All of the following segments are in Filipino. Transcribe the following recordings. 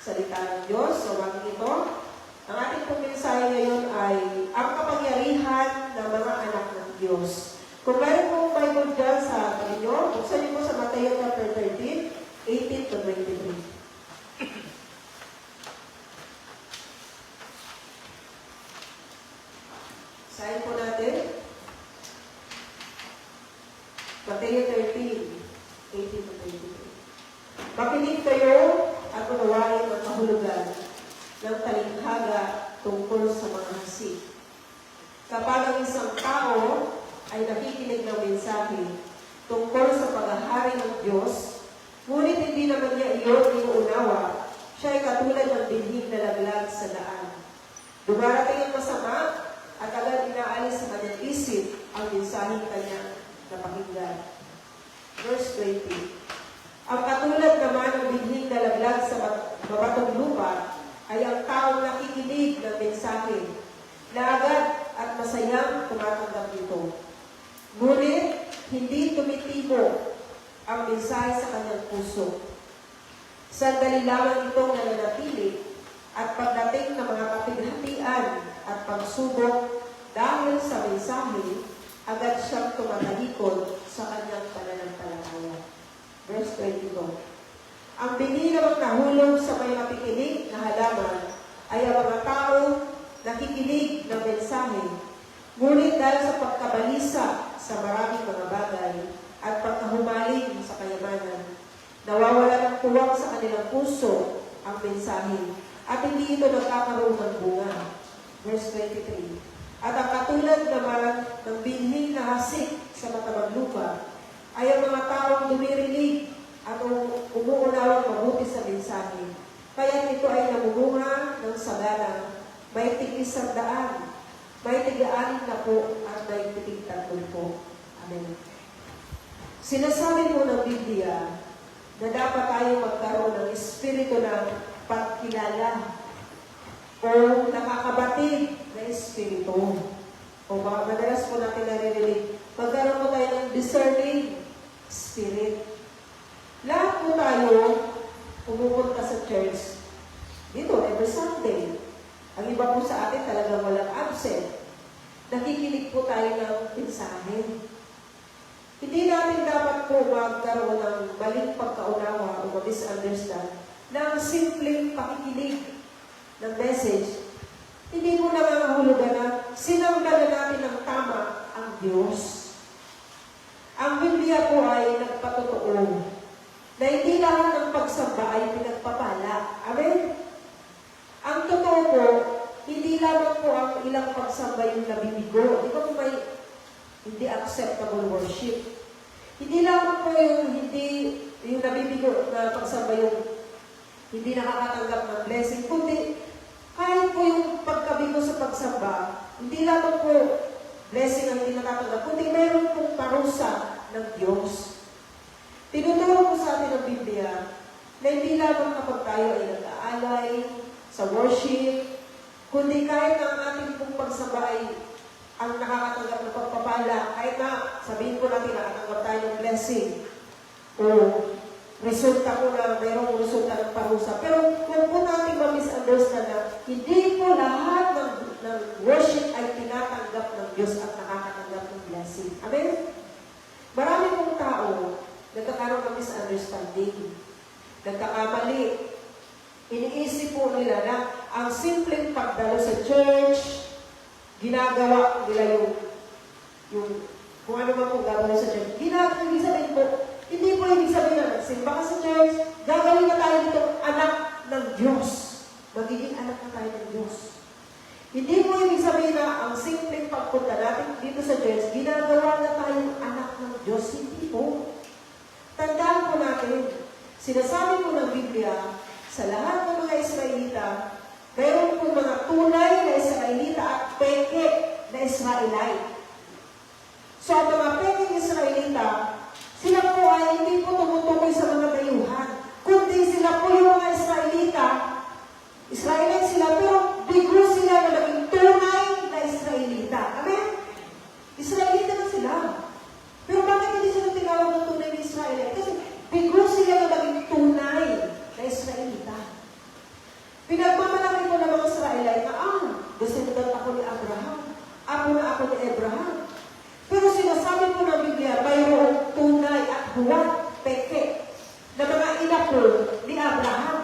salita ng Diyos. So, bakit ito? Ang ating pong mensahe ngayon ay ang kapangyarihan ng mga anak ng Diyos. Kung meron pong Bible dyan sa inyo, buksan niyo po sa Mateo chapter 13, 18 to 23. Sahin po natin. Mateo 13, 18 to 23. Makinig kayo at unawain ang kahulugan ng talinghaga tungkol sa mga hasik. Kapag ang isang tao ay nakikinig ng mensahe tungkol sa paghahari ng Diyos, ngunit hindi naman niya iyon inuunawa, siya ay katulad ng binhig na laglag sa daan. Dumarating ang masama at agad inaalis sa kanyang isip ang mensaheng kanyang napakinggan. Verse 20. Ang katulad naman ng binhig na laglag sa mabatong lupa ay ang taong nakikinig ng mensahe na agad at masayang tumatanggap nito. Ngunit, hindi tumitibo ang mensahe sa kanyang puso. Sandali lamang itong nananatili at pagdating ng mga kapighatian at pagsubok dahil sa mensahe, agad siyang tumatalikod sa kanyang pananampalataya. Verse 22. Ang binhi namang nahulog sa may mapikinig na halaman ay ang mga taong nakikinig ng mensahe, ngunit dahil sa pagkabalisa sa maraming mga bagay at pagkahumaling sa kayamanan, nawawala ng tuwang sa kanilang puso ang mensahe at hindi ito nagkakaroon ng bunga. Verse 23. At ang katulad naman ng binhing na hasik sa matabang lupa ay ang mga taong dumirinig at umuunawang mabuti sa mensahe. Kaya ito ay namumunga ng sagana, may tig-100, may tig-6 na po, at may tig-30 po. Amen. Sinasabi po ng Biblia na dapat tayong magkaroon ng espiritu ng pagkilala o nakakabatid na espiritu. O madalas po natin naririnig, magkaroon po tayo ng discerning spirit. Lahat po tayo pumupunta sa church dito every Sunday. Ang iba po sa atin talagang walang absent. Nakikinig po tayo ng mensahe. Hindi natin dapat po magkaroon ng maling pagkaunawa o misunderstand ng simpleng pakikinig ng message. Hindi po nangangahulugan na sinanggalan natin ng tama ang Diyos. Ang Biblia po ay nagpatotoo na hindi lahat ng pagsamba ay pinagpapala. Amen? Ang totoo po, hindi lamang po ang ilang pagsamba yung nabibigo. Di ba po may hindi acceptable worship? Hindi lamang po yung nabibigo na pagsamba yung hindi nakakatanggap ng blessing, kundi kahit po yung pagkabigo sa pagsamba, hindi lamang po blessing ang hindi nakatanggap, kundi meron pong parusa ng Diyos. Tinuturo po sa atin ng Biblia na hindi lamang kapag tayo ay nag-aalay sa worship, kundi kahit ang ating pong pagsamba ay ang nakakatanggap ng pagpapala, kahit na sabihin po natin nakatanggap tayo ng blessing o resulta po na mayroong resulta ng parusa. Pero kung po natin ma-misunderstand na hindi po lahat ng worship ay tinatanggap ng Diyos at nakakatanggap ng blessing. Amen? Marami pong tao nagkakaroon ng misunderstanding. Nagkakamali. Iniisip po nila na ang simpleng pagdalo sa church, ginagawa nila yung kung ano man po gagawin sa church. Ibig sabihin po, hindi po ibig sabihin na nagsimba ka sa church, gagawin na tayo dito anak ng Diyos. Magiging anak na tayo ng Diyos. Hindi po ibig sabihin na ang simpleng pagpunta natin dito sa church, ginagawa na tayong anak ng Diyos. Hindi po. Tandaan po natin, sinasabi po ng Biblia, sa lahat ng mga Israelita, mayroon po mga tunay na Israelita at peke na Israelite. So, ang mga pekeng Israelita, sila po ay hindi po tumutukoy sa mga dayuhan, kundi sila po yung mga Israelita. Israelite sila, pero bigo sila na naging tunay na Israelita. Amen? Israelita na sila. Pero bakit hindi sila tinawag ng tunay na Israelite? Kasi bigo sila na naging tunay na Israelita. that ako ni Abraham. Ako na ako ni Abraham. Pero sinasabi po ng Biblia, mayroong tunay at huwag peke na mga inapo ni Abraham.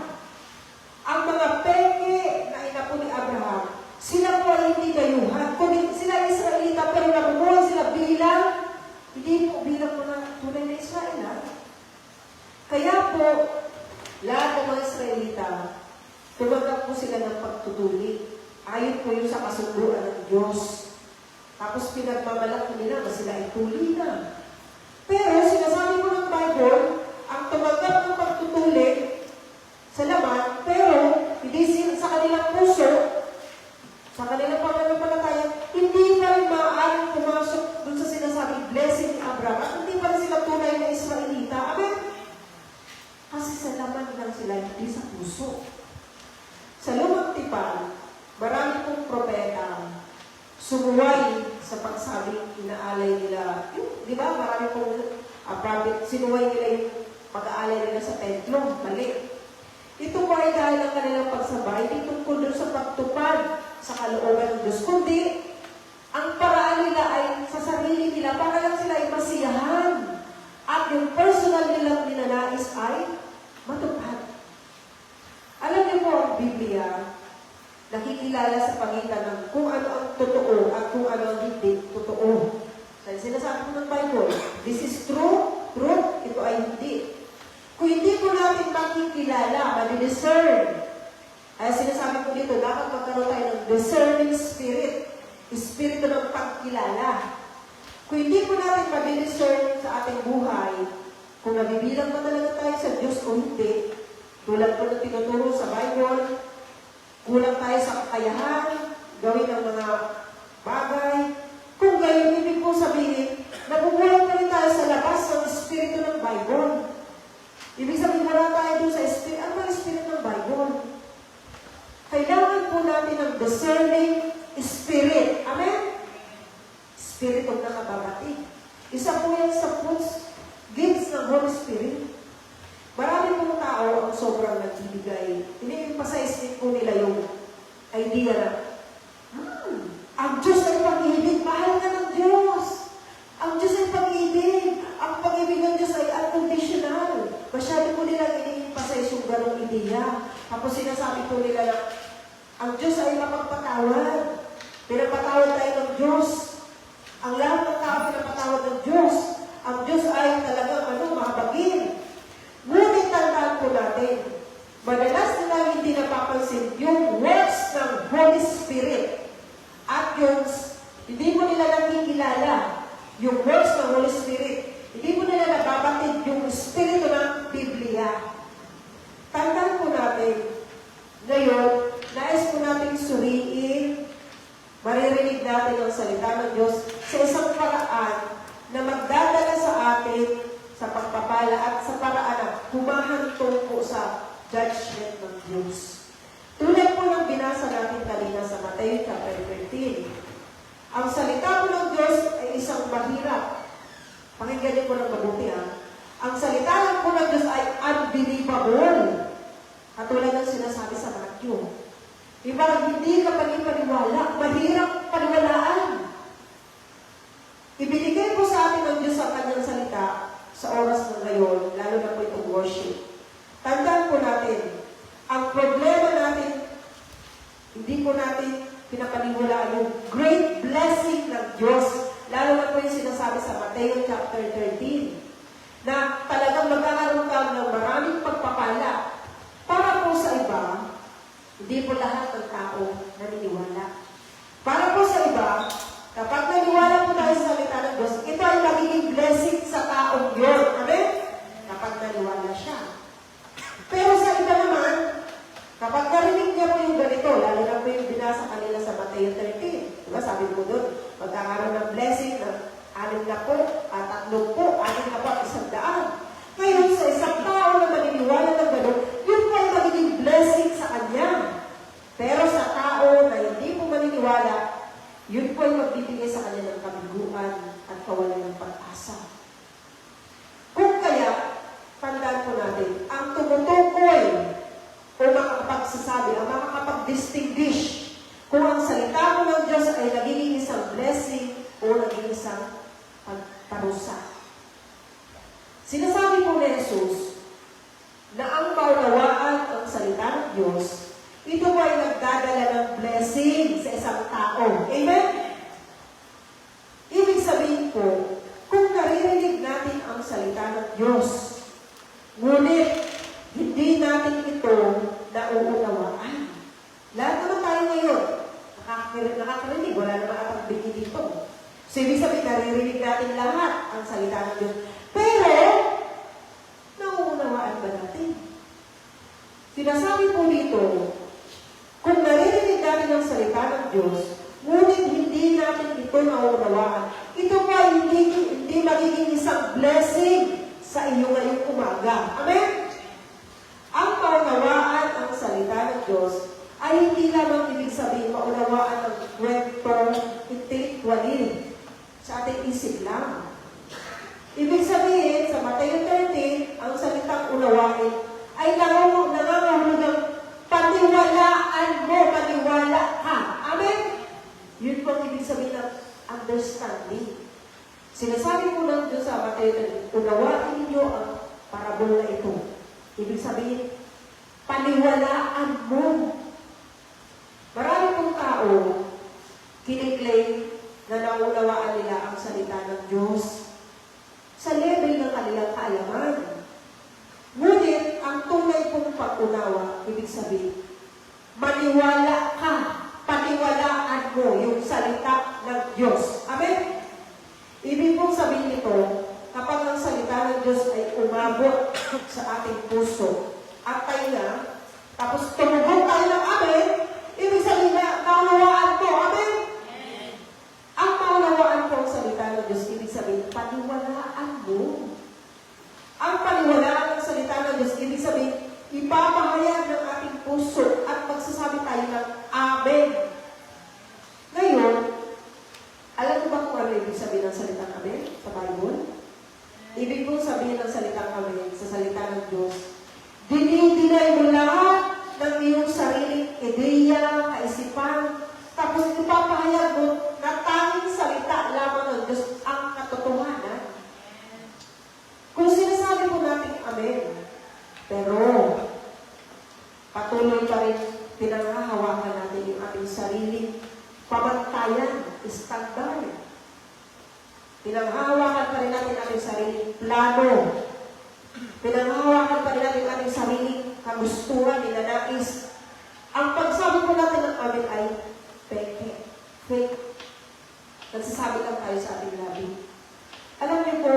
Ang mga peke na inapo ni Abraham, sila po ay hindi dayuhan. Kung sila Israelita, pero nabubuhay sila bilang, hindi po bilang mga tunay na Israelita. Kaya po, lahat ng mga Israelita, tumanggap po sila ng pagtutuli. Ayon po yun sa kasunduan ng Diyos. Tapos pinagmamalaki nila na sila ay tuli na. Pero sinasabi po ng Bible, ang tumanggap ng pagtutuli sa laman, pero hindi sa kanilang puso, sa kanilang pananampalataya, hindi pa rin maaaring pumasok dun sa sinasabing blessing ni Abraham at hindi pa rin sila tunay na Israelita. Amen? Kasi sa laman lang sila, hindi sa puso. Sa lumang tipan, marami pong propeta sumuway sa pagsabing inaalay nila. Di ba? Marami pong prophet, sinuway nila yung pag-aalay nila sa templo. Mali. Ito po ay dahil ang kanilang pagsabay, hindi tungkol doon sa pagtupad sa kalooban ng Diyos. Kundi, ang paraan nila ay sa sarili nila, para lang sila ay masiyahan. At yung personal nilang ninanais ay matupad. Alam niyo po ang Biblia, nakikilala sa pagitan ng kung ano ang totoo at kung ano ang hindi totoo. Dahil sinasabi ko ng Bible, this is true, truth, ito ay hindi. Kung hindi po natin makikilala, madi-discern, ay sinasabi ko dito, dapat magkaroon tayo ng discerning spirit, espiritu ng pagkilala. Kung hindi po natin madi-discern sa ating buhay, kung nabibilang ba talaga tayo sa Diyos o hindi, tulad po na tinuturo sa Bible, kulang tayo sa kakayahan, gawin ang mga bagay. Kung gayon, ibig po sabihin, nabubuhay pa rin tayo sa labas ng espiritu ng Bible. Ibig sabihin, wala tayo doon sa espiritu. Ano ang espiritu ng Bible? Kailangan po natin ng discerning spirit. Amen? Spirit of nakababati. Isa po yan sa fruits, gifts ng Holy Spirit. Marami pong tao ang sobrang nagbibigay. Ini-emphasize po nila yung idea na, ang Diyos ay pag-ibig, mahal ka ng Diyos. Ang Diyos ay pag-ibig. Ang pag-ibig ng Diyos ay unconditional. Masyado po nila ini-emphasize yung ganong idea. Tapos sinasabi po nila na, ang Diyos ay mapagpatawad. Pinapatawad tayo ng Diyos. Ang lahat ng tao pinapatawad ng Diyos. Ang Diyos ay talagang mahabagin. Ngunit tandaan po natin, madalas nila hindi napapansin yung works ng Holy Spirit. At yung, hindi mo nila nakikilala yung works ng Holy Spirit. Hindi mo nila nababatid yung Espiritu ng Biblia. Tandaan po natin, ngayon, nais po natin suriin, maririnig natin ang salita ng Diyos sa isang paraan na magdadala sa atin sa pagpapala at sa paraan na humahantong po sa judgment ng Diyos. Tulad po ng binasa natin kanina sa Matthew chapter 13. Ang salita po ng Diyos ay isang mahirap. Pakinggan niyo po ng mabuti Ang salita lang po ng Diyos ay unbelievable. Katulad ng sinasabi sa Matthew. Diba, hindi ka panipaniwala, mahirap paniwalaan. Ibinigay po sa atin ng Diyos sa kanyang salita sa oras ng ngayon, lalo na po itong worship. Tandaan po natin, ang problema natin, hindi po natin pinapaniwalaan yung great blessing ng Diyos, lalo na po yung sinasabi sa Matthew chapter 13, na talagang magkakaroon ka ng maraming pagpapala. Para po sa iba, hindi po lahat ng tao naniniwala. Para po sa iba, kapag naniwala po tayo sa salita ng Diyos, ito ay magiging blessing sa taong yun. Amen? Kapag naniwala siya. Pero sa iba naman, kapag narinig niya po yung ganito, lalo na po yung binasa kanila sa Matthew 13. Diba? Sabi mo doon, magkakaroon ng blessing ng 6 na po, at 3 po, 6 na po at 100. Ngayon, sa isang tao na maniniwala ng gano'n, yun po ay magiging blessing sa kanya. Pero sa tao na hindi po maniniwala, yun po ay magbibigay sa kanya ng kabiguan at kawalan ng pag-asa. Kung kaya, tandaan po natin, ang tumutukoy o makakapagsasabi, ang makakapag-distinguish kung ang salita mo ng Diyos ay nagiging isang blessing o nagiging isang pagparusa. Sinasabi po ni Jesus na ang maunawaan ang salita ng Diyos, ito po ay nagdadala ng blessing sa isang tao. Amen? Ibig sabihin po, kung naririnig natin ang salita ng Diyos, ngunit hindi natin ito nauunawaan. Lahat naman tayo ngayon, nakakarinig, wala naman atang bigay dito. So, ibig sabihin, naririnig natin lahat ang salita ng Diyos. Pero, nauunawaan ba natin? Sinasabi po dito, kung naririnig natin ang salita ng Diyos, ngunit hindi natin ito nauunawaan, ito pa hindi magiging isang blessing sa iyo ngayong umaga. Amen? Ang maunawaan ang salita ng Diyos ay hindi lamang ibig sabihin maunawaan ng kwento intellectually sa ating isip lang. Ibig sabihin, sa Mateo 13, ang salitang unawain ay nangangahulugan ng paniwalaan mo, paniwala ka. Amen? Yun po ang ibig sabihin ng understanding. Sinasabi po ng Diyos sa Mateo 13, unawain ninyo ang parabola na ito. Ibig sabihin, paniwalaan mo. Marami pong tao kiniklaim na naunawaan nila ang salita ng Diyos sa level ng kanilang kaalaman. Ngunit, ang tunay pong pag-unawa, ibig sabihin, maniwala ka, paniwalaan mo yung salita ng Diyos. Amen? Ibig pong sabihin nito, kapag ang salita ng Diyos ay umabot sa ating puso at tayo na, tapos tumugon tayo ng amen, ibig sabihin na naunawaan ko. Amen? Ang maunawaan ko ang salita ng Diyos, ibig sabihin, paniwalaan mo. Ang paniwalaan ng salita ng Diyos, ibig sabihin, ipapahayag ng ating puso at magsasabi tayo ng amen. Ngayon, alam mo ba kung ano ibig sabihin ng salitang amen sa Bible? Ibig kong sabihin ng salitang amen sa salita ng Diyos, dinidinay mo lahat ng iyong sariling ideya, kaisipan, tapos ipapahayag mo na tanging salita lamang ng Diyos ang katotohanan. Kung sinasabi po natin amen, pero patuloy pa rin pinanghahawakan natin yung ating sariling pamantayan, standard. Pinanghahawakan pa rin natin ating sariling plano. Pinanghahawakan pa rin natin ating sariling kagustuhan, ninanais. Ang pagsabi po natin ng amen ay fake. Nagsasabi lang tayo sa ating labi. Alam niyo po,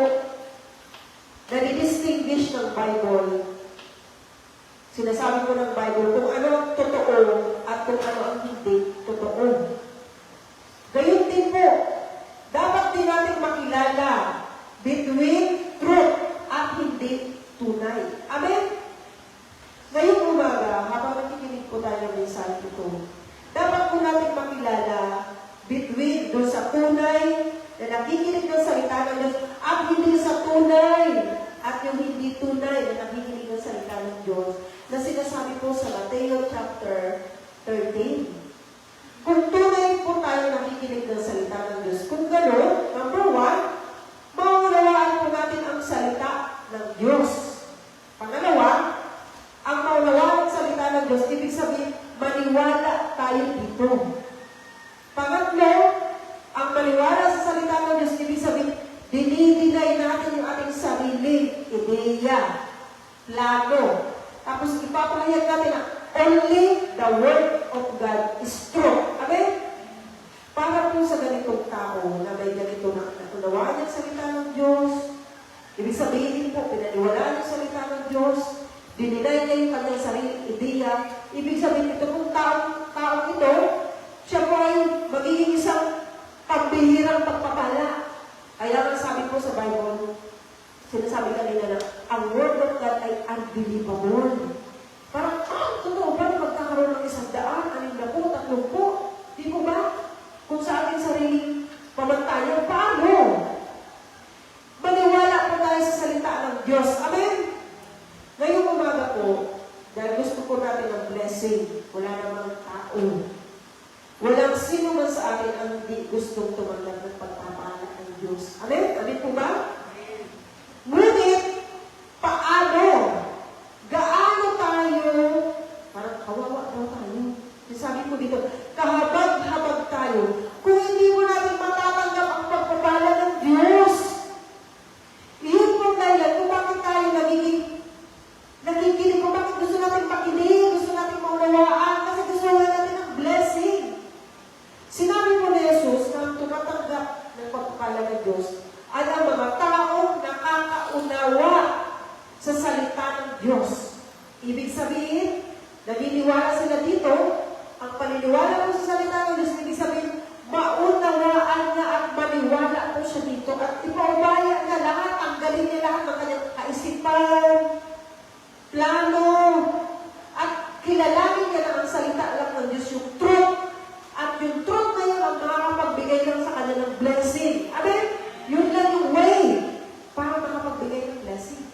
nadi-distinguish ng Bible, sinasabi po ng Bible kung ano ang totoo at kung ano ang hindi totoo. Gayun din po, dapat din natin makilala between truth at hindi tunay. Amen? Ngayong umaga, habang nakikinig po tayo ng mensahe ito, dapat po natin makilala between doon sa tunay na nakikinig ng salita ng Diyos at hindi sa tunay at yung hindi tunay na nakikinig ng salita ng Diyos na sinasabi po sa Mateo chapter 13. Kung tunay po tayo nakikinig ng salita ng Diyos, kung gano'n, number 1, maunawaan po natin ang salita ng Diyos. Pangalawa, ang maunawaan ng salita ng Diyos, ibig sabihin, maniwala tayo dito. Pangatlo, ang maniwala sa salita ng Diyos, ibig sabihin, dinidinay natin yung ating sariling ideya, plano. Tapos ipapahayag natin na only the Word of God is true. Amen? Para po sa ganitong tao na may ganito na natunawaan ang salita ng Diyos, ibig sabihin po, pinaniwalaan ang salita ng Diyos, dininay niya yung kanyang sariling ideya, ibig sabihin ito kung taong ito, siya po ay magiging isang pambihirang pagpapala. Kaya nga sabi po sa Bible, sinasabi kanina na ang Word of God ay unbelievable. Parang, totoo ba na magkakaroon ng 100, 60, 30? Di po ba? Kung sa ating sariling pamantayan, paano? Maniwala po tayo sa salita ng Diyos. Amen? Ngayong umaga po, dahil gusto po natin ng blessing, wala namang tao. Walang sino man sa atin ang hindi gustong tumanggap ng pagpapala ng Diyos. Amen? Amen po ba? Ngunit, paano? Gaano tayo? Parang kawawa daw tayo. Sabi ko dito, kahabag-habag tayo. Kung hindi mo natin matatanggap ang pagpapala ng Diyos, iyon po dahilan kung bakit tayo nakikinig, kung bakit gusto natin makinig, gusto natin maunawaan, kasi gusto natin ng blessing. Sinabi po ni Jesus na tumatanggap ng pagpapala ng Diyos ay ang mga taong nakakaunawa sa salita ng Diyos. Ibig sabihin, naniniwala sila dito, ang paniniwala mo sa salita ng Diyos, ibig sabihin, maunawaan na at maniwala po siya dito at ipaubaya na lahat, tanggalin niya lahat ng kanyang kaisipan, plano, at kilalanin niya na ang salita lang ng Diyos, yung truth, at yung truth na yun ang makakapagbigay lang sa kanya ng blessing. Amen? Yun lang yung way para makapagbigay ng blessing.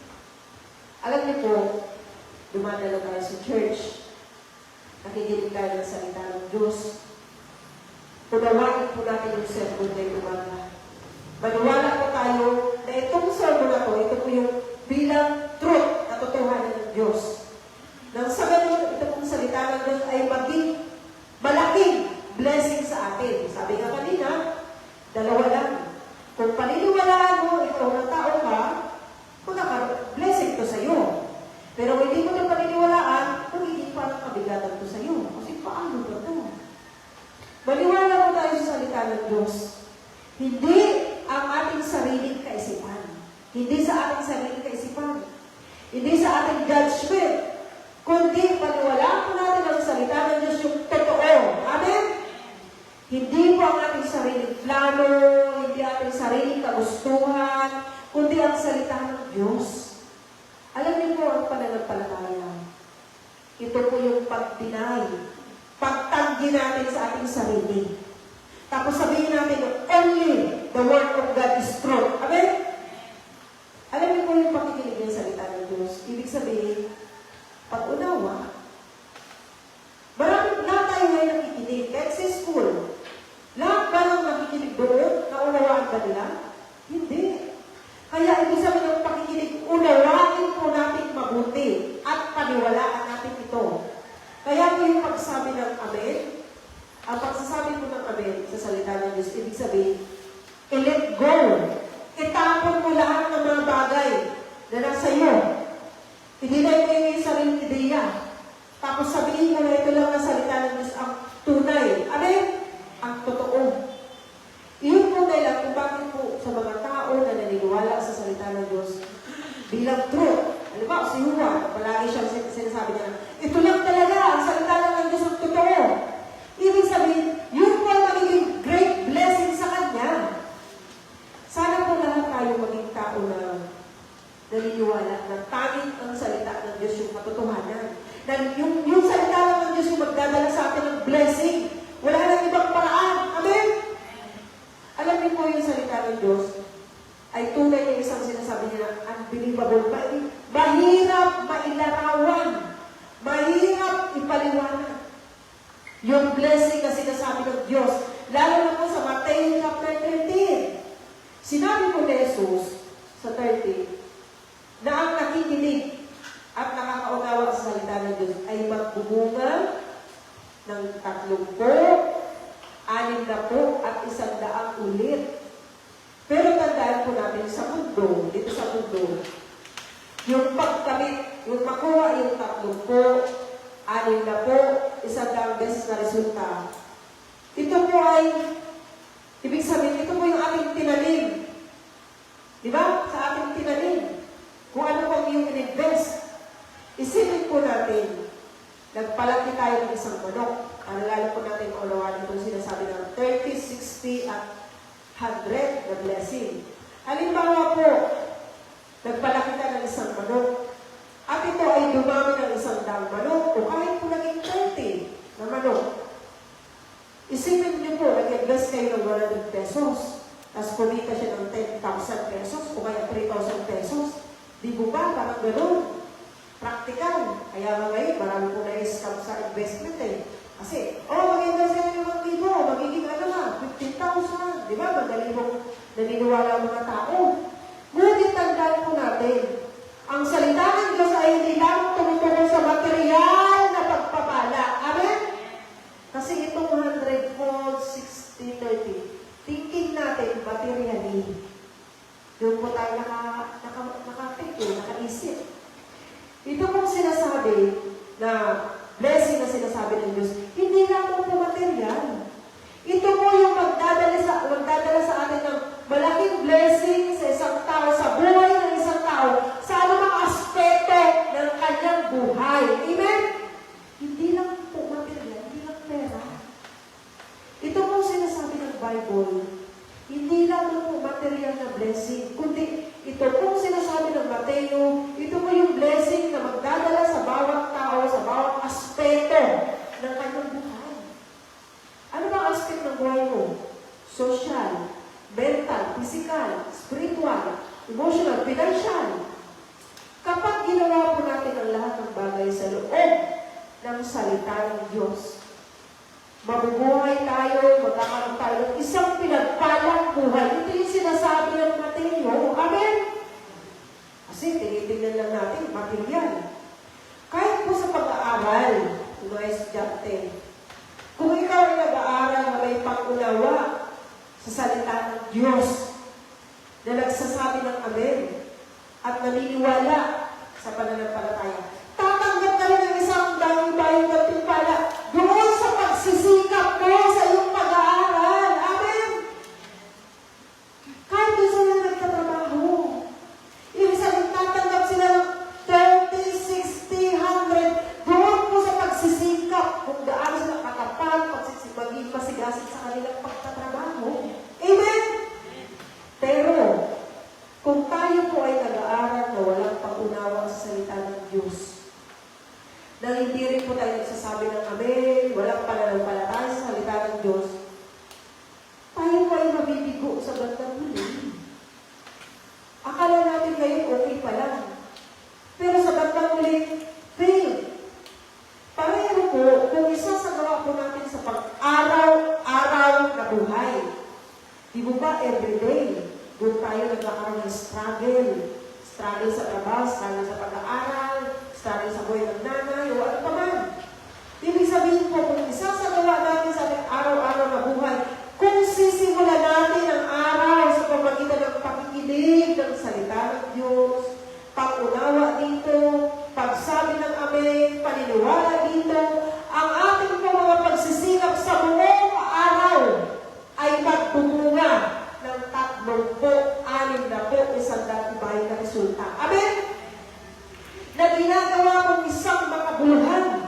Alam niyo po, dumadalo tayo sa church, nakikinig tayo ng salita ng Diyos, unawain po natin yung sermon na umaga. Maniwala po tayo na itong sermon na to, ito po yung bilang truth na totohanan ng Diyos. Nang sa ganun, ito pong salita ng Diyos ay maging malaking blessing sa atin. Sabi nga kanina, dalawa lang. Kung paniniwalaan mo, ikaw na tao ka, blessing to sa iyo. Pero hindi mo na paniniwalaan, magiging parang kabigatan to sa iyo. Kasi paano ba ito? Maniwala mo tayo sa salita ng Diyos. Hindi ang ating sariling kaisipan. Hindi sa ating sariling kaisipan. Hindi sa ating judgment. Kundi paniwalaan po natin ang salita ng Diyos yung totoo. Amen? Hindi po ang ating sariling plano, hindi ang ating sariling kagustuhan, kundi ang salita ng Diyos. Alam niyo po ang pananampalataya. Ito po yung pagdinay, pagtanggi natin sa ating sarili. Tapos sabihin natin, only the word of God is truth. Amen? Alam niyo po yung pakikinig ng salita ng Diyos. Ibig sabihin, pag-unawa, maraming lahat tayo ngayon nakikinig. Kahit sa school, lahat ba nang nakikinig doon? Naunawaan ba nila? Hindi. Kaya ibig sabihin ng pakikinig, unawain po natin mabuti at paniwalaan natin ito. Kaya po yung pagsabi ng amen, ang pagsasabi po ng amen sa salita ng Diyos, ibig sabihin, i-let go. Itapon mo lahat ng mga bagay na nasa iyo. Hindi na ito yung sariling ideya. Tapos sabihin mo na ito lang ang salita ng Diyos ang tunay. Amen? Ang totoo. Iyon po dahil kung bakit po sa mga tao na naniniwala sa salita ng Diyos bilang truth. Alam ba, si Juan, palagi siyang sinasabi niya, ito lang talaga, ang salita lang ng Diyos ang totoo. Ibig sabihin, yun po ang magiging great blessing sa Kanya. Sana po lahat tayo maging tao na naniniwala na tanging ang salita ng Diyos yung katotohanan. Na yung salita lang ng Diyos yung magdadala sa atin ng blessing. Wala nang ibang paraan. Amen? Alam niyo po yung salita ng Diyos ay tunay na isang sinasabi niya unbelievable. Mahirap mailarawan. Mahirap ipaliwanag. Yung blessing na sinasabi ng Diyos. Lalo na po sa Matthew chapter 13. Sinabi po ni Jesus sa 13 na ang nakikinig at nakakaunawa sa salita ng Diyos ay magbubunga ng 30, 60 at 100 ulit. Pero tandaan po natin sa mundo, dito sa mundo, yung pagkamit, yung makuha yung 30, 60, 100 beses na resulta. Ito po ay, ibig sabihin, ito po yung ating tinanim. Di ba? Sa ating tinanim. Kung ano pong yung in-invest. Isipin po natin, nagpalaki tayo ng isang manok. Lalo po natin maulawan itong sinasabi ng 30, 60, at 100 na blessing. Halimbawa po, nagpalaki tayo ng isang manok. At ito ay dumami ng 100 manok o kahit po naging 30 na manok. Isipin niyo po, nag-invest kayo ng 100 pesos. Tapos kumita siya ng 10,000 pesos o kaya 3,000 pesos. Di po ba? Parang gano'n. Practical. Kaya nga ngayon, marami po na-scam sa investment eh. Kasi, mag-invest kayo ng 1 naniniwala ang mga tao. Ngunit tandaan po natin, ang salita ng Diyos ay hindi lamang tumutulong sa material na pagpapala. Amen? Kasi itong 100-fold, 60-30, thinking natin materially. Doon po tayo nakaisip. Ito pong sinasabi na blessing na sinasabi ng Diyos, hindi lamang po material. Ito po yung magdadala sa atin ng malaking blessing sa isang tao, sa buhay ng isang tao, sa anumang aspeto ng kanyang buhay. Amen? Hindi lang po material, hindi lang pera. Ito po sinasabi ng Bible, hindi lang po material na blessing, kundi ito po sinasabi ng Mateo, ito po yung blessing na magdadala sa bawat tao, sa bawat aspeto ng kanyang buhay. Ano ba ang aspect ng buhay mo? Social, mental, physical, spiritual, emotional, financial. Kapag ginawa po natin ang lahat ng bagay sa loob ng salita ng Diyos, mabubuhay tayo, magkakaroon tayo ng isang pinagpalang buhay. Ito yung sinasabi ng Mateo. Amen? Kasi tinitingnan lang natin, material. Kahit po sa pag-aaral, mga estudyante, kung ikaw ay nag-aaral na may pag-unawa sa salita ng Diyos, na nagsasabi ng Amen, at naniniwala sa pananampalataya, tatanggap ka rin ng isang dahil-dahil ng timpala doon sa pagsisikap mo sa iyong pag-aaral. Amen? Kahit doon sila nagtatrabaho, ibig sabihin, tatanggap sila ng 30, 60, 100 doon po sa pagsisikap kung gaano sila katapat, maging masigasig sa kanilang pagtatrabaho. Amen? Pero, kung tayo po ay nag-aaral na walang pag-unawa sa salita ng Diyos, na hindi rin po tayo nagsasabi ng Amen, walang pananampalataya sa salita ng Diyos, tayo po ay mabibigo sa bandang huli. Akala natin ngayon okay pa lang. Pero sa bandang huli, fail. Pareho po, kung isasagawa po natin sa pag-araw-araw na buhay. Di mo ba everyday, doon tayo nagkakaroon ng struggle. Struggle sa trabaho, struggle sa pag-aaral, struggle sa buhay ng nanay, o ano pa man. Ibig sabihin po, kung isasagawa natin sa ating araw-araw na buhay, kung sisimula natin ang araw sa pamagitan ng pakikinig ng salita ng Diyos, pag-unawa dito, pagsabi ng Amen, paniniwala dito, ang ating po mga pagsisikap sa buong araw ay magbumunga ng 30, 60, 100 bahay na resulta. Amen? Na ginagawa mong isang makahulugan,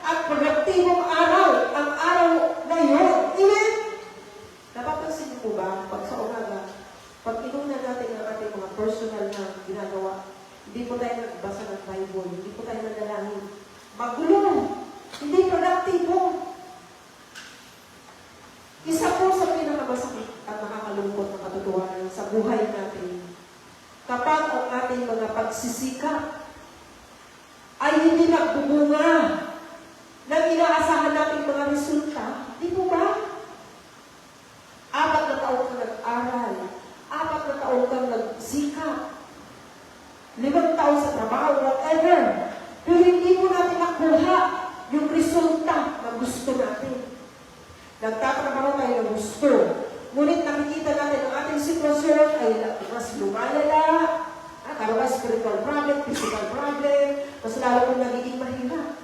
at produktibong araw, ang araw na yun. Amen? Napapansin niyo po ba, pag sa umaga, pag inunan natin ang ating mga personal na ginagawa, hindi po tayo nagbasa ng Bible, hindi po tayo nagdalangin. Magulo, hindi produktibo. Isa po sa pinakamasakit at nakakalungkot na katotohanan sa buhay natin, kapag ang ating mga pagsisikap ay hindi nagbubunga ng inaasahan natin mga resulta, di po ba? 4 na taon kang nag-aral, 4 na taon kang nagsikap, 5 taon sa trabaho, whatever, pero hindi po natin nakuha yung resulta na gusto natin. Nagtatrabaho tayo ng gusto. Ngunit nakikita natin ang ating sitwasyon ay mas lumalala, karoon spiritual problem, physical problem, mas lalo kong nagiging mahirap.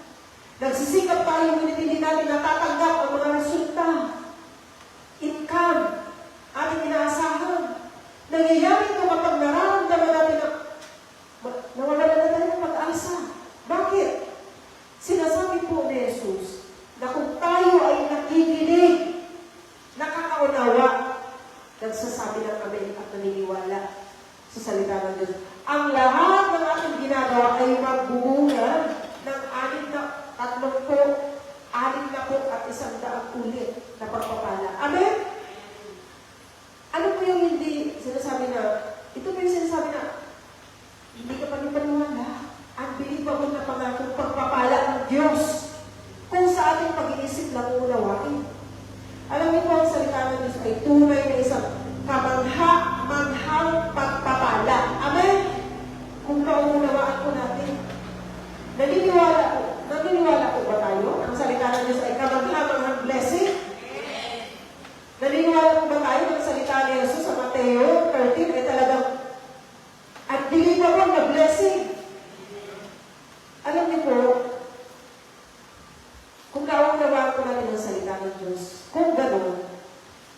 Nagsisikap tayo, ngunit hindi natin natatanggap ang mga resulta. Income, ating inaasahan. Nangyayari ito kapag nararamdaman natin na nawawala na tayo ng pag-asa. Bakit? Sinasabi po ni Jesus na kung tayo ay nakikinig, nakakaunawa, nagsasabi ng Amen at naniniwala sa salita ng Diyos, ang lahat ng ating ginagawa ay magbubunga ng 60 at 100 ulit na pagpapala. Amen? Ano po yung hindi sinasabi na, ito po yung sinasabi na, hindi ka panipaniwala. Unbelievable na pangakong pagpapala ng Diyos kung sa ating pag-iisip lang unawain. Alam niyo po, ang salita ng Diyos ay tunay na isang kamangha-manghang pagpapala. Amen? Kung kaunawaan po natin. Naniniwala po ba tayo? Ang salita ng Diyos ay kamangha-manghang blessing? Naniniwala po ba tayo ng salita ni Jesus sa Mateo 13 ay talagang unbelievable na blessing? Alam niyo po, kung kaunawaan po natin ang salita ng Diyos, kung gano'n,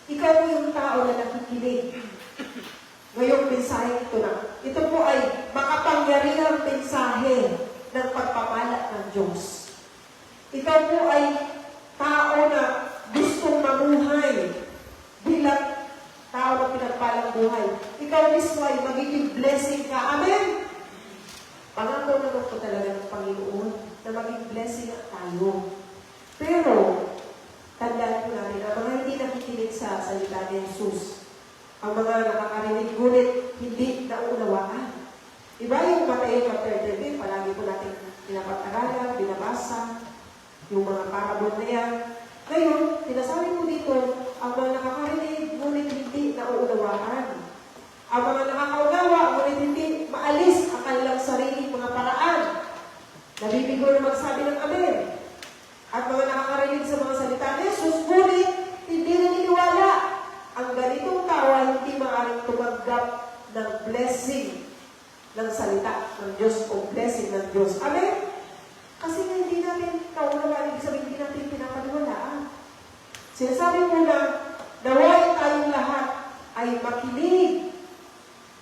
ikaw yung tao na nakikinig. Ngayong mensahe ito na. Ito po ay makapangyarihang mensahe ng pagpapala ng Diyos. Ikaw po ay tao na gustong mamuhay bilang tao na pinagpalang buhay. Ikaw mismo ay magiging blessing ka. Amen? Pangako naman po talaga ng Panginoon na maging blessing tayo. Pero, tandaan po natin, ang mga hindi nakikinig sa salita ni Jesus, ang mga nakakarinig, ngunit hindi naunawaan. Iba yung Mateo chapter 13, palagi po natin pinapag-aralan, binabasa, yung mga parabol na yan. Ngayon, sinasabi po dito, ang mga nakakarinig, ngunit hindi naunawaan. Ang mga nakakaunawa, ngunit hindi maalis ang kanilang sariling mga paraan. Nabibigo na magsabi ng Amen. At mga nakakarinig sa mga salita ni Jesus, ngunit hindi naniniwala. Ang ganitong tao ay hindi maaaring tumanggap ng blessing ng salita ng Diyos o blessing ng Diyos. Amen? Kasi hindi natin kaunawaan, ibig sabihin hindi natin pinapaniwalaan. Sinasabi mo na naway tayong lahat ay makinig,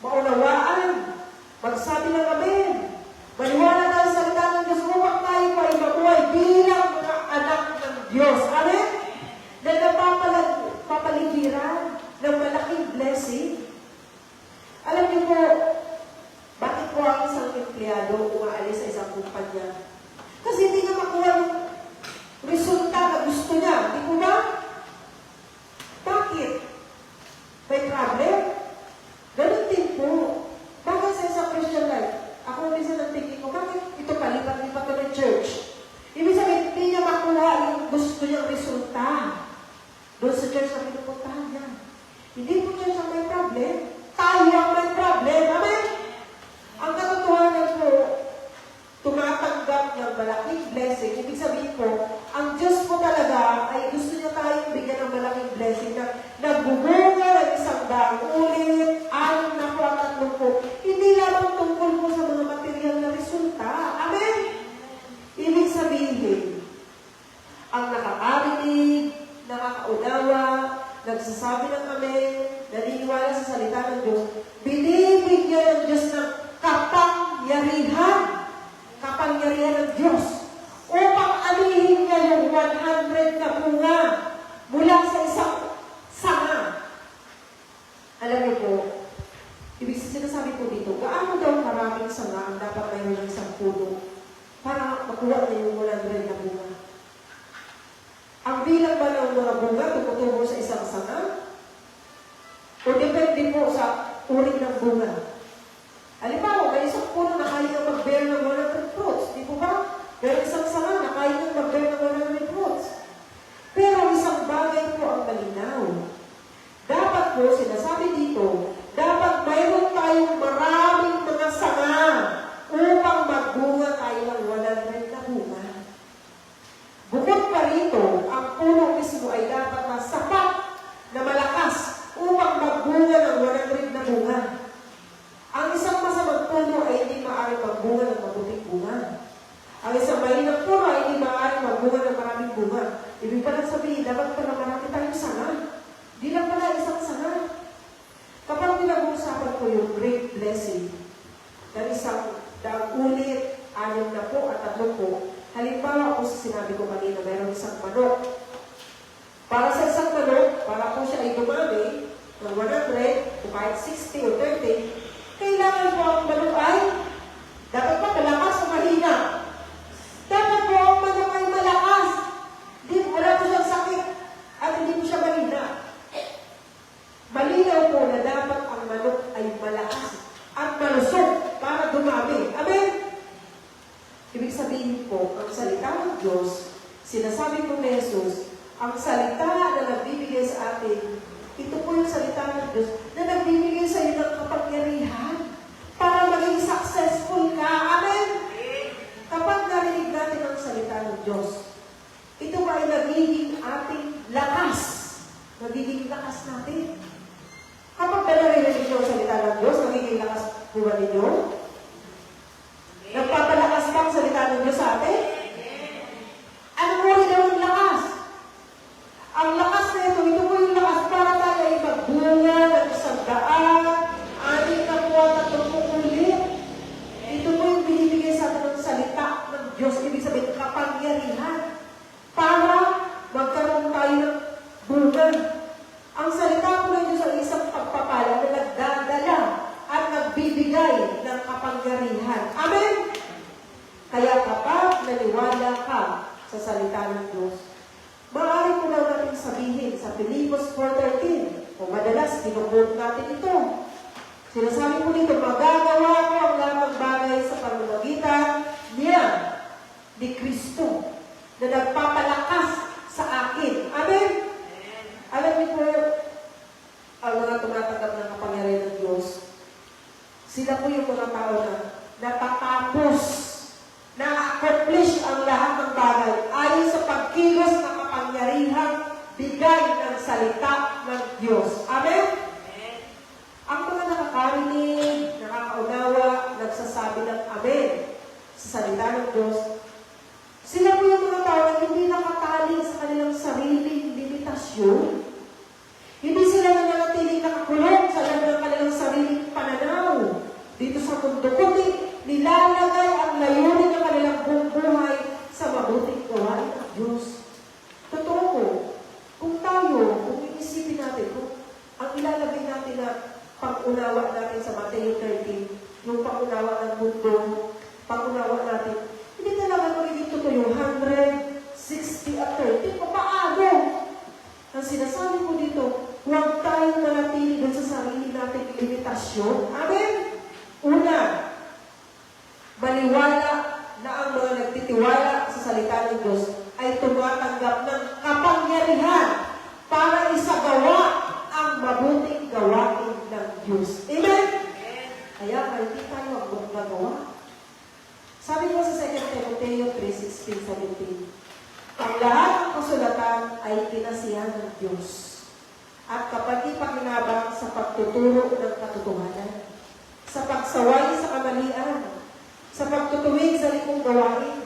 maunawaan, magsabi ng Amen. Maniwala tayo sa salita ng Diyos, huwag tayo pa ay mabuhay bilang mga anak ng Diyos. Amen? Na napapaligiran ng malaking blessing. Alam niyo po, bakit po ang isang empleyado umaalis sa isang kumpanya? Kasi hindi niya makuha yung resulta na gusto niya. Di po ba? Bakit? May problem? Ganun din po. Bakit sa isang Christian life? Ako minsan nagtingin ko, bakit ito palipat-lipat ko ng church? Ibig sabihin, hindi niya makuha yung gusto niyang resulta doon sa church na pinupuntahan niya. Hindi po church ang may problem. Tayo ang may problem. Amen? Ang katotohanan po, tumatanggap ng malaking blessing. Ibig sabihin po, ang Diyos po talaga ay gusto niya tayong bigyan ng malaking blessing na nagbubunga ng isang daang ulit, 6 na po at 3 po. Hindi lamang tungkol po sa mga material na resulta. Amen? Ibig sabihin, ang nakakarinig, nakakaunawa, nagsasabi ng Amen, naniniwala sa salita ng Diyos, binibigyan ng Diyos ng kapangyarihan ng Diyos upang anihin niya yung 100 na bunga mula sa isang sanga. Alam niyo po, ibig sinasabi po dito, gaano daw maraming sanga ang dapat mayroon ng isang puno para makuha niya yung 100 na bunga? Ang bilang ba ng mga bunga tumutubo sa isang sanga? O depende po sa uri ng bunga? Halimbawa, may isang puno na kaya mag-bear ng 100 fruits. Di po ba? Pero isang sanga na kaya mag-bear ng 100 fruits. Pero isang bagay po ang malinaw. Dapat po, sinasabi dito, dapat mayroon tayong maraming mga sanga upang magbunga tayo ng 100 na bunga. Bukod pa rito, ang puno mismo ay dapat na sapat na malakas upang magbunga ng 100 na bunga. Ang isang masamang puno ay hindi maaaring magbunga ng mabuting bunga. Ang isang mahinang puno ay hindi maaaring magbunga ng maraming bunga. Ibig pa lang sabihin, dapat pala marami tayong sanga. Di lang pala isang sanga. Kapag pinag-uusapan ko yung great blessing ng isang daang ulit, 6 na po at 3 po, halimbawa po sa sinabi ko kanina, mayroong isang manok. Para sa isang manok, para po siya ay dumami ng 100 o kahit 60 o 30, kailangan po ang manok ay dapat pa malakas o mahina. Dapat po ang manok ay malakas. Wala po siyang sakit at hindi po siya mahina. Malinaw po na dapat ang manok ay malakas at malusog para dumami. Amen? Ibig sabihin po, ang salita ng Diyos, sinasabi po ni Jesus, Ang salita na nagbibigay sa atin, ito po yung salita ng Diyos na nagbibigay sa iyo ng kapangyarihan para maging successful ka. Amen? Kapag narinig natin ang salita ng Diyos, ito ba ay nagiging ating lakas? Nagiging lakas natin. Kapag narinig niyo ang salita ng Diyos, nagiging lakas po ba ninyo? Nagpapalakas ba ang salita ng Diyos sa atin? Ano po rin ang lakas? Ang lakas na ito po yung lakas para tayo ay magbunga ng isang daan, ating nakuha at ulit. Ito po yung binibigay sa atin ng salita ng Diyos, ibig sabihin kapangyarihan para magkaroon tayo ng bunga. Ang salita po ng Diyos ay isang pagpapala na nagdadala at nagbibigay ng kapangyarihan. Amen? Kaya kapag naniwala ka sa salita ng Diyos, maaari ko lang natin sabihin sa Filipos 4:13, o madalas, kinukot natin ito. Sinasabi ko dito, magagawa ko ang lahat ng bagay sa pamamagitan niya, ni Kristo, na nagpapalakas sa akin. Amen? Alam niyo po, ang mga tumatanggap ng kapangyarihan ng Diyos, sila po yung mga tao na natatapos, na-accomplish ang lahat ng bagay ayon sa pagkilos ng kapangyarihan bigay ng salita ng Diyos. Amen? Ang mga nakakarinig, nakakaunawa, nagsasabi ng Amen sa salita ng Diyos, sila po yung mga tao na hindi nakatali sa kanilang sariling limitasyon. Hindi sila nananatiling nakakulong sa loob ng kanilang sariling pananaw dito sa mundo, kundi nilalagay ang layunin ng kanilang buong buhay sa mabuting gawain ng Diyos. Totoo po, kung iisipin natin, kung ang ilalagay natin na pag-unawa natin sa Mateo 13, yung pag-unawa ng mundo, pag-unawa natin, hindi talaga magiging totoo yung 160 at 30. Paano? Ang sinasabi ko dito, huwag tayong manatili dun sa sarili nating limitasyon. Amen? Una, maniwala na ang mga nagtitiwala sa salita ng Diyos ay tumatanggap ng kapangyarihan para isagawa ang mabuting gawain ng Diyos. Amen? Kaya hindi tayo ang magagawa. Sabi ko sa 2 Timoteo 3:16-17, ang lahat ng kasulatan ay pinasihan ng Diyos at kapag ipakinabang sa pagtuturo ng katotohanan, sa pagsaway sa kamalian, sa pagtutuwid sa likong gawain,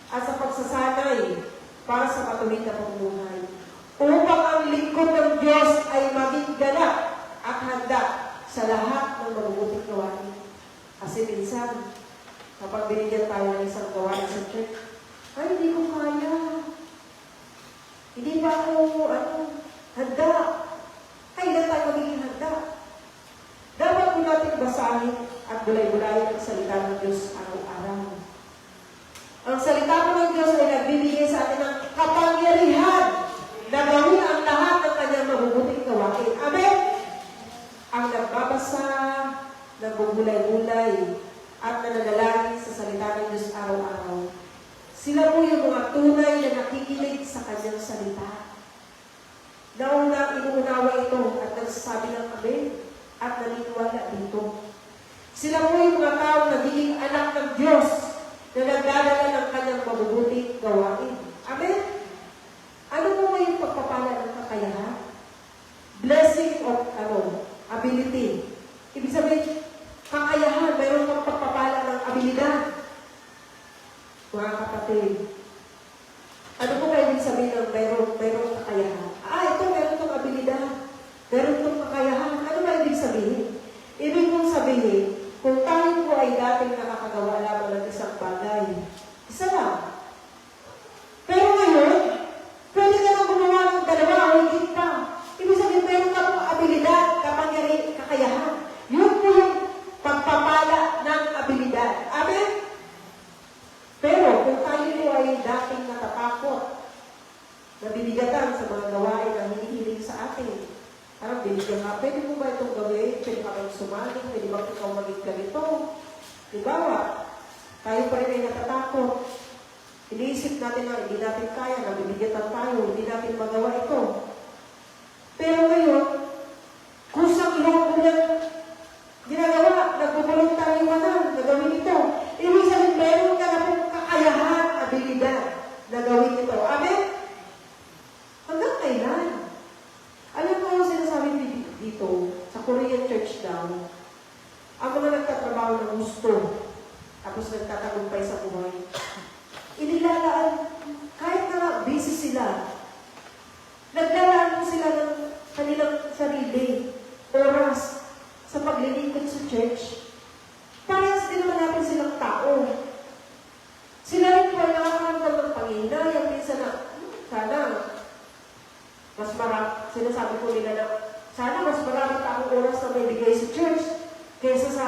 at sa pagsasanay para sa patuwid na pamumuhay, upang ang lingkod ng Diyos ay maging ganap at handa sa lahat ng mabubuting gawain. Kasi minsan, kapag binigyan tayo ng isang gawain sa church, ay, hindi ko kaya. Hindi ba ako, handa? Kailan tayo magiging handa? Dapat po natin basahin at bulay-bulayan ang salita ng Diyos araw-araw. Ang salita po ng Diyos ay nagbibigay sa atin ng kapangyarihan na gawin ang lahat ng kanyang mabubuting gawain. Amen? Ang nagbabasa, nagbubulay-bulay, at nananalangin sa salita ng Diyos araw-araw, sila po yung mga tunay na nakikinig sa kanyang salita. Nauna, inuunawa ito at nagsasabi ng Amen at naniniwala dito. Sila po yung mga tao na nagiging anak ng Diyos na nagdadala ng kanyang mabubuting gawain. Amen? Ano po ba yung pagpapala ng kakayahan? Blessing of ability. Ibig sabihin, kakayahan, mayroon kang pagpapala ng abilidad. Mga kapatid, ano po kayo ibig sabihin ng mayroong kakayahan? Ito, meron itong abilidad. Meron itong kakayahan. Ano ba ibig sabihin? Ibig mong sabihin, kung tayo po ay dating nakakagawa lamang ng isang bagay, isa lang. Pero ngayon, pwede ka na gumawa ng dalawa o higit pa. Ibig sabihin, meron ka pong abilidad, kakayahan. Yun po yung pagpapala ng abilidad. Amen? Pero kung tayo po ay dating natatakot, nabibigatan sa mga gawain na hinihiling sa atin, parang binigyan nga, pwede mo ba itong gawin? Pwede ka bang sumali? Pwede ba ikaw maging ganito? Diba? Tayo pa rin ay natatakot. Iniisip natin na hindi natin kaya, nabibigatan tayo, hindi natin magawa ito. Pero ngayon, kusang ilong mo yan ginagawa, nagbubuluntary ka na gawin ito. Ibig sabihin, meron ka na pong kakayahan, abilidad na gawin ito. Amen? Hanggang kailan? Alam mo yung sinasabi dito, sa Korean church daw, ang mga nagtatrabaho ng gusto, tapos nagtatagumpay sa buhay, inilalaan, kahit na busy sila, naglalaan mo sila ng kanilang sarili, oras, sa paglilingkod sa church. Parehas din naman natin silang tao. Sila rin po ay nakakaramdam ng panginayang minsan na, sana, mas marami, sinasabi ko nila na, sana mas marami taong oras na may bigay sa church, kaysa sa,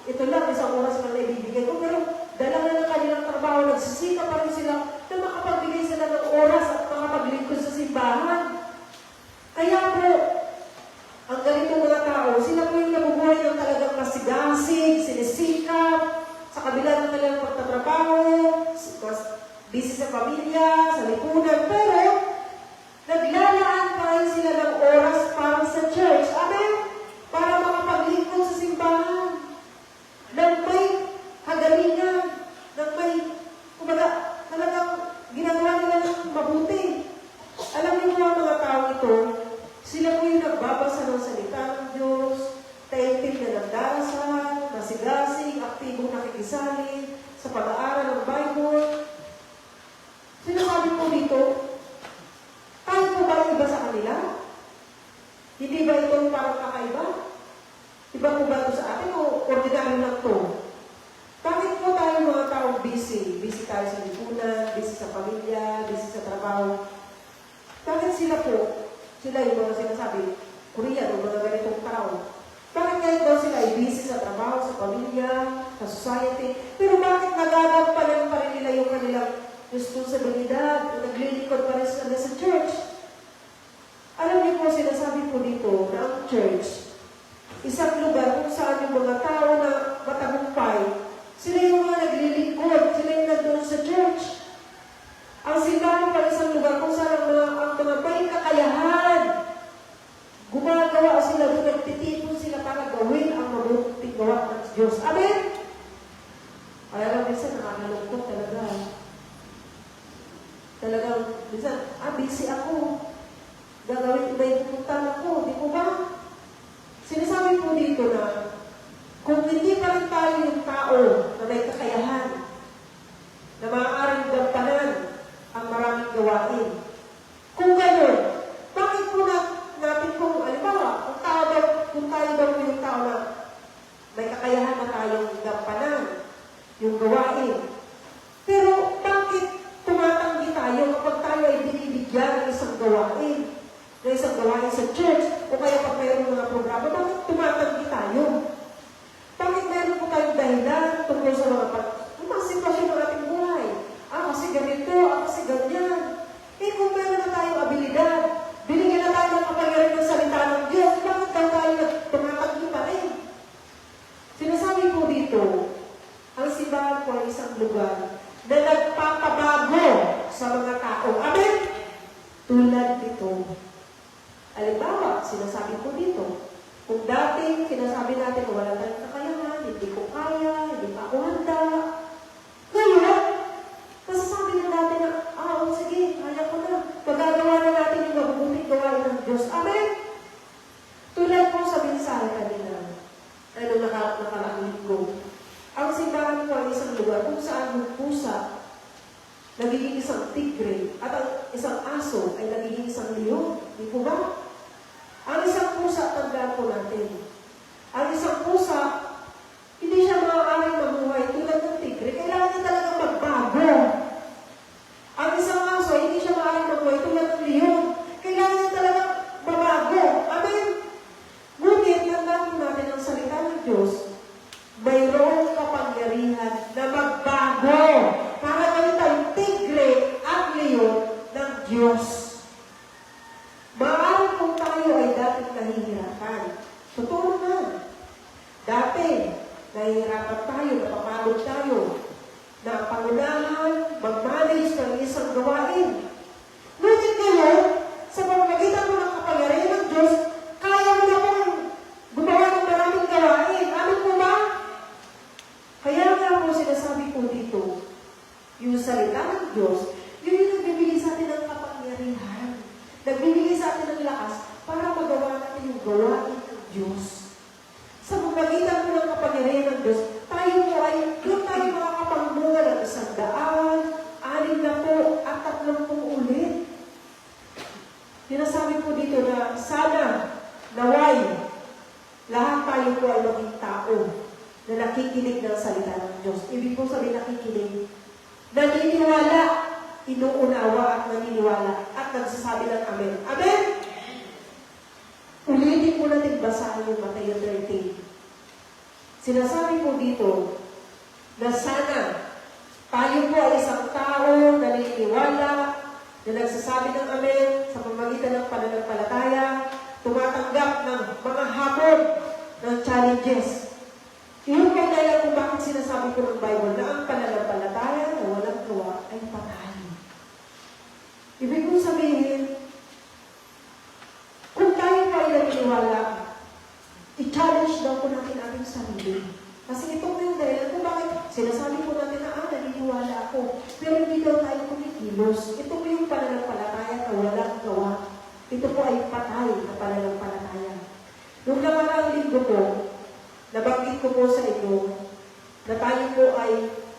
ito lang, isang oras na naibibigay ko, pero dala na ng kanilang trabaho, nagsisika pa rin sila na makapagbigay sila ng oras at makapaglingkod sa simbahan. Kaya po, ang ganitong mga tao, sila po yung nabubuhay ng talagang masigasig, sinisikap, sa kabila ng kanilang pagtatrabaho, busy sa pamilya, sa lipunan, pero naglalaan pa rin sila ng oras para sa church. Amen? Para makapaglingkod sa simbahan. Nang may kagalingan, nang may, kumbaga, talagang ginagawa nila ng mabuti. Alam niyo ang mga tao ito, sila po yung nagbabasa ng salita ng Diyos, taimtim na nagdarasal, masigasig, aktibong nakikisali, sa pag-aaral ng Bible. Sinasabi po dito, tayo po ba iba sa kanila? Hindi ba ito parang kakaiba? Iba po ba ito sa atin o ordinary lang ito? Bakit po tayo mga taong busy? Busy tayo sa lipunan, busy sa pamilya, busy sa trabaho. Bakit sila po? Sila yung mga sinasabi, Korean o mga ganitong tao. Bakit ngayon daw sila ay busy sa trabaho, sa pamilya, sa society? Pero bakit nagagampanan pa rin nila yung kanilang responsibilidad o naglilingkod pa rin sila sa church? Alam niyo po, sinasabi po dito na ang church, isang lugar kung saan yung mga tao na matagumpay, sila yung mga naglilingkod, sila yung nandun sa church. Ang simbahan pa isang lugar kung saan ang mga may kakayahan, gumagawa sila doon, nagtitipon sila para gawin ang mabuting gawa ng Diyos. Amen? Kaya lang minsan nakakalungkot talaga. Talagang, minsan, busy ako. Gagawin iba yung pupuntahan ako. Di po ba? Sinasabi po dito na, kung hindi pa rin tayo yung tao na may kakayahan, na maaaring gampanan ang maraming gawain. Kung gano'n, bakit po natin kung, alimbawa, kung tayo daw yung tao na may kakayahan na tayong gampanan, yung gawain. Pero bakit tumatanggi tayo kapag tayo ay binibigyan ng isang gawain? Na isang gawain sa church, o kaya pag mayroong mga programa, bakit tumatanggi tayo? Bakit meron po tayong dahilan tungkol sa mga sitwasyon ng ating buhay? Kasi ganito, kasi ganyan. Kung meron na tayong abilidad, binigyan na tayo ng kapangyarihan ng salita ng Diyos, bakit daw tayo tumatanggi pa rin? Sinasabi po dito, ang simbahan po ay isang lugar na nagpapabago sa mga tao. Amen? Tulad dito. Halimbawa, sinasabi po dito, kung dating sinasabi natin na wala tayong kakayahan, hindi ko kaya, hindi pa ako handa, ngayon, masasabi na natin na, sige, kaya ko na. Magagawa na natin yung mabubuting gawain ng Diyos. Amen? Tulad po sa mensahe kanina, nakaraang linggo, ang simbahan po ay isang lugar kung saan yung pusa nagiging isang tigre at ang isang aso ay nagiging isang leon. Di po ba? Ang isang pusa, tandaan po natin. Ang isang pusa, hindi siya maaaring mamuhay tulad ng tigre. Kailangan niya talagang magbago. Ang isang aso, hindi siya maaaring mamuhay tulad ng leon. Kailangan niya talagang mabago. Amen? Ngunit, tandaan po natin ang salita ng Diyos, mayroong kapangyarihan na magbago para gawin tayong tigre at leon ng Diyos. Maaaring kung tayo ay dating nahihirapan. Totoo naman. Dati, nahihirapan tayo, napapagod tayo, na pangunahan, mag-manage Diyos. Sa pamagitan po ng kapangyarihan ng Diyos, tayo po ay doon tayo makakapangmunga ng 100, 60 at 30 ulit. Sinasabi po dito na sana, naway, lahat tayo po ay maging tao na nakikinig ng salita ng Diyos. Ibig po sabihin nakikinig, naniniwala, inuunawa at naniniwala at nagsasabi ng Amen. Amen? Ulitin po natin basahin yung Mateo 13. Sinasabi po dito na sana tayo po ay isang tao na naniniwala, na nagsasabi ng Amen sa pamamagitan ng pananampalataya, tumatanggap ng mga hamon, ng challenges. Iyon kaya dahil kung bakit sinasabi ko ng Bible na ang pananampalataya na walang gawa ay patay. Ibig kong sabihin, kung tayo pa ay naniniwala, i-challenge daw po natin ating sarili. Kasi ito po yung dahil kung bakit sinasabi po natin na naniniwala ako, pero hindi daw tayo kumikilos. Ito po yung pananampalataya na walang gawa. Ito po ay patay na pananampalataya. Nung nakaraang linggo po, nabanggit ko po sa inyo na tayo po ay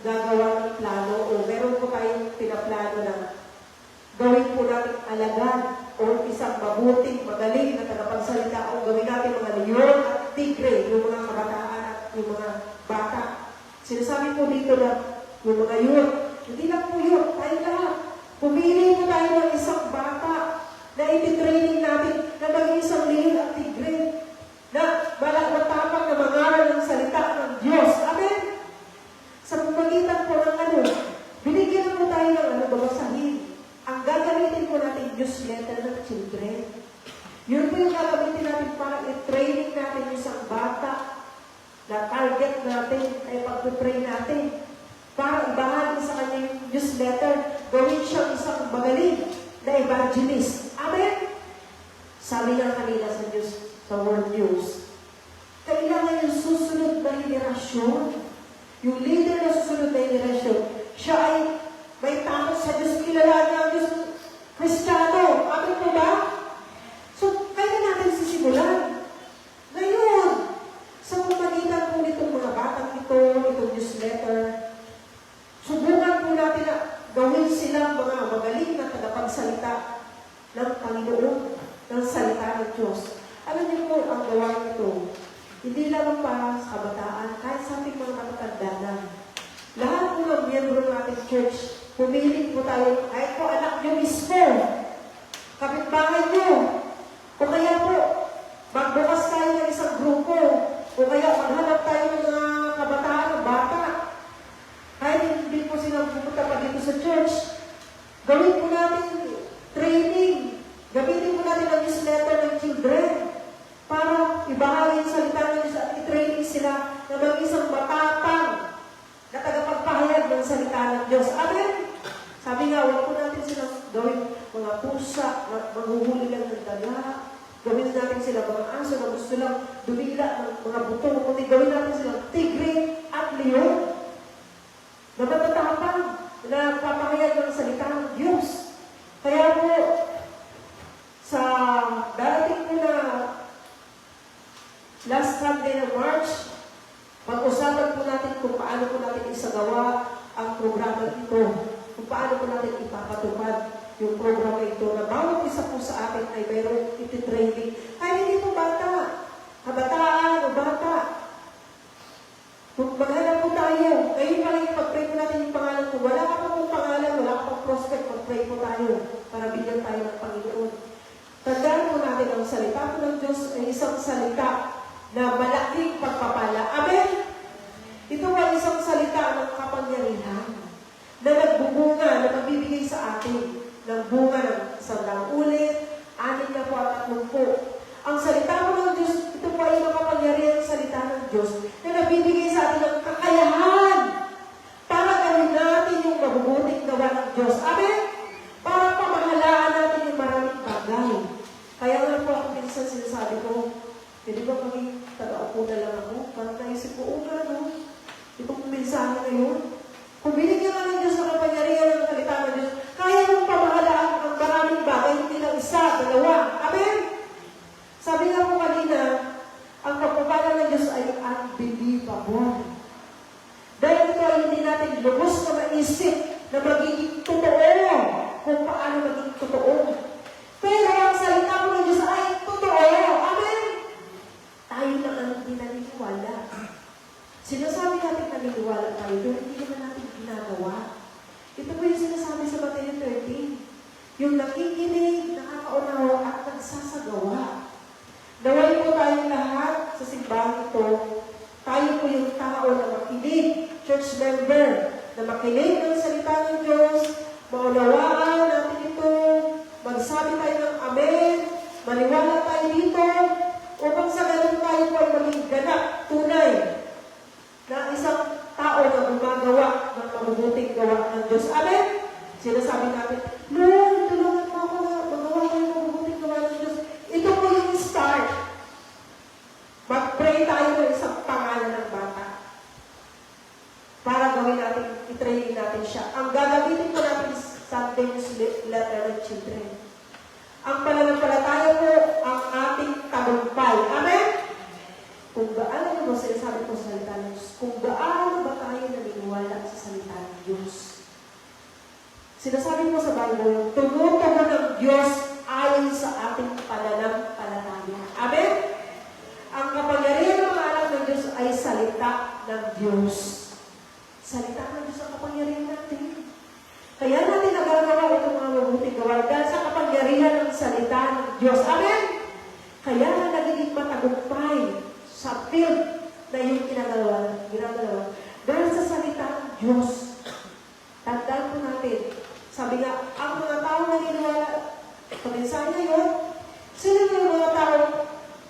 gagawa ng plano o meron po tayong pinaplano na gawin po natin alagad o isang mabuting, magaling na tagapagsalita o gawin natin mga leon at tigre, yung mga kabataan at yung mga bata. Sinasabi po dito na yung mga yun, hindi lang po yun, tayo lahat. Pumili po tayo ng isang bata na ititraining natin na maging isang leon at tigre na matapang na mangaral ng salita ng Diyos. Amen? Sa pamagitan po ng binigyan po tayo ng babasahin. Ang gagamitin po natin newsletter ng children. Yun po yung gagamitin natin para i-training natin isang bata na target natin ay pag-train natin para ibahagi sa kanya yung newsletter, gawin siyang isang magaling na evangelist. Amen? Sabi nga kanina sa Diyos, sa World News, kailangan yung susunod na henerasyon, yung leader na susunod na henerasyon, siya ay may takot sa Diyos, kilala niya ang Diyos Kristiyano. Amin po ba? So, kaya natin sisimulan. Ngayon, sa pamagitan po nitong mga batang ito, itong newsletter, subukan po natin na gawin silang mga magaling na tagapagsalita ng Panginoon, ng salita ng Diyos. Alam niyo po, ang gawain ito, hindi lang para sa kabataan, kahit sa ating mga matatanda na. Lahat po ng miyembro ng ating church, pumili po tayo, kahit po anak niyo mismo, kapitbahay niyo, o kaya po, magbukas tayo ng isang grupo, o kaya maghanap tayo ng mga kabataan o bata, kahit hindi po sila pupunta pa dito sa church, gawin po natin training, gamitin po natin ang newsletter ng children, para ibahagi ang salita ng Diyos at i-training sila na mag-isang matapang na tagapagpahayag ng salita ng Diyos. Amen? Sabi nga, huwag po natin silang gawin mga pusa, maghuhuli lang ng daga, gawin natin sila mga aso na gusto lang dumila ng mga buto, kundi gawin natin silang tigre at leon na matatapang na papahayag ng salita ng Diyos. Kaya po, sa darating po na last Sunday ng March, pag-usapan po natin kung paano po natin isagawa ang programa ito, kung paano po natin ipapatupad yung programa ito na bawat isa po sa atin ay mayroong iti-training. Ay, hindi po bata, kabataan o bata. Kung maghanap po tayo, ngayon pa rin pag-pray po natin yung pangalan ko. Wala ka pa pong pangalan, wala ka pong prospect, pag-pray po tayo para bigyan tayo ng Panginoon. Tandaan po natin ang salita po ng Diyos ay isang salita na malaking pagpapala. Amen? Ito ay isang salita ng kapangyarihan na nagbubunga, na magbibigay sa atin ng bunga ng 100 ulit, 6 at 30. Ang salita po ng Diyos, ito po ay makapangyarihan ang salita ng Diyos na nagbibigay sa atin ng kakayahan para gawin natin yung mabubuting gawa ng Diyos. Amen? Para pamahalaan natin yung maraming bagay. Kaya nga po ako minsan sinasabi ko, hindi ba maging taga-upo na lang ako? Parang naisip ko, no? Itong mensahe na yun. Kung binigyan ka ng Diyos na kapangyarihan ng salita ng Diyos, kaya mong pamahalaan ang maraming bagay, hindi lang isa, dalawa. Amen? Sabi nga po kanina, yung nakikinig, nakakaunawa at nagsasagawa. Naway po tayong lahat sa simbahan ito, tayo po yung tao na makinig, church member, na makinig ng salita ng Diyos, maunawaan natin ito, magsabi tayo ng amen, maniwala tayo dito, upang sa ganun tayo po ay maging ganap, tunay, na isang tao na gumagawa ng mabubuting gawa ng Diyos. Amen? Sinasabi natin, Lord, tulungan mo ako na magawa ng mabubuting gawa ng Diyos. Ito po yung start. Mag-pray tayo ng isang pangalan ng bata. Para gawin natin, i-training natin siya. Ang gagamitin po natin Sunday letter ng children. Ang pananampalataya po, ang ating tagumpay. Amen? Kung gaano mo sinasabi ko sa salita ng Diyos, kung gaano ba tayo naniniwala sa salita ng Diyos. Sinasabi mo sa Bible, tumutugo ng Diyos ayon sa ating pananampalataya. Amen? Ang kapangyarihan ng mga anak ng Diyos ay salita ng Diyos. Salita ng Diyos ang kapangyarihan natin. Kaya natin nagagawa itong mga mabuting gawa dahil sa kapangyarihan ng salita ng Diyos. Amen? Kaya na nagiging matagumpay sa field na yung ginagawa. Dahil sa salita ng Diyos. Tandaan po natin. Sabi nga, ang mga tao naniniwala, paminsan ngayon, sino yung mga tao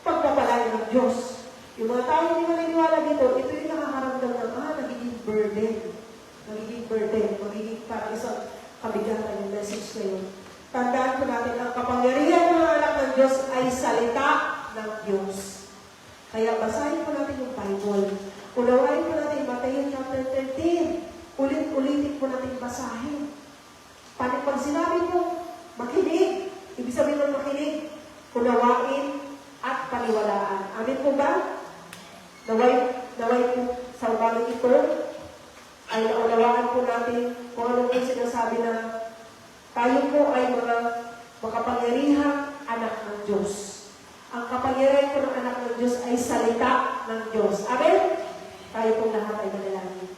pagpapalaya ng Diyos? Yung mga tao hindi maniniwala dito, ito yung nakakaramdam ng nagiging burden. Magiging parang isang kabigatan yung message ngayon. Tandaan po natin, ang kapangyarihan ng mga anak ng Diyos ay salita ng Diyos. Kaya basahin po natin yung Bible. Unawain po natin Matthew chapter 13. Ulit-ulitin po natin basahin. Pag sinabi po, makinig. Ibig sabihin ng makinig, unawain at paniwalaan. Amin po ba? Naway po sa umagang ito, ay naunawaan po natin kung ano po sinasabi na tayo po ay mga makapangyarihang anak ng Diyos. Ang kapangyarihan po ng anak ng Diyos ay salita ng Diyos. Amen? Tayo po lahat ay manalangin.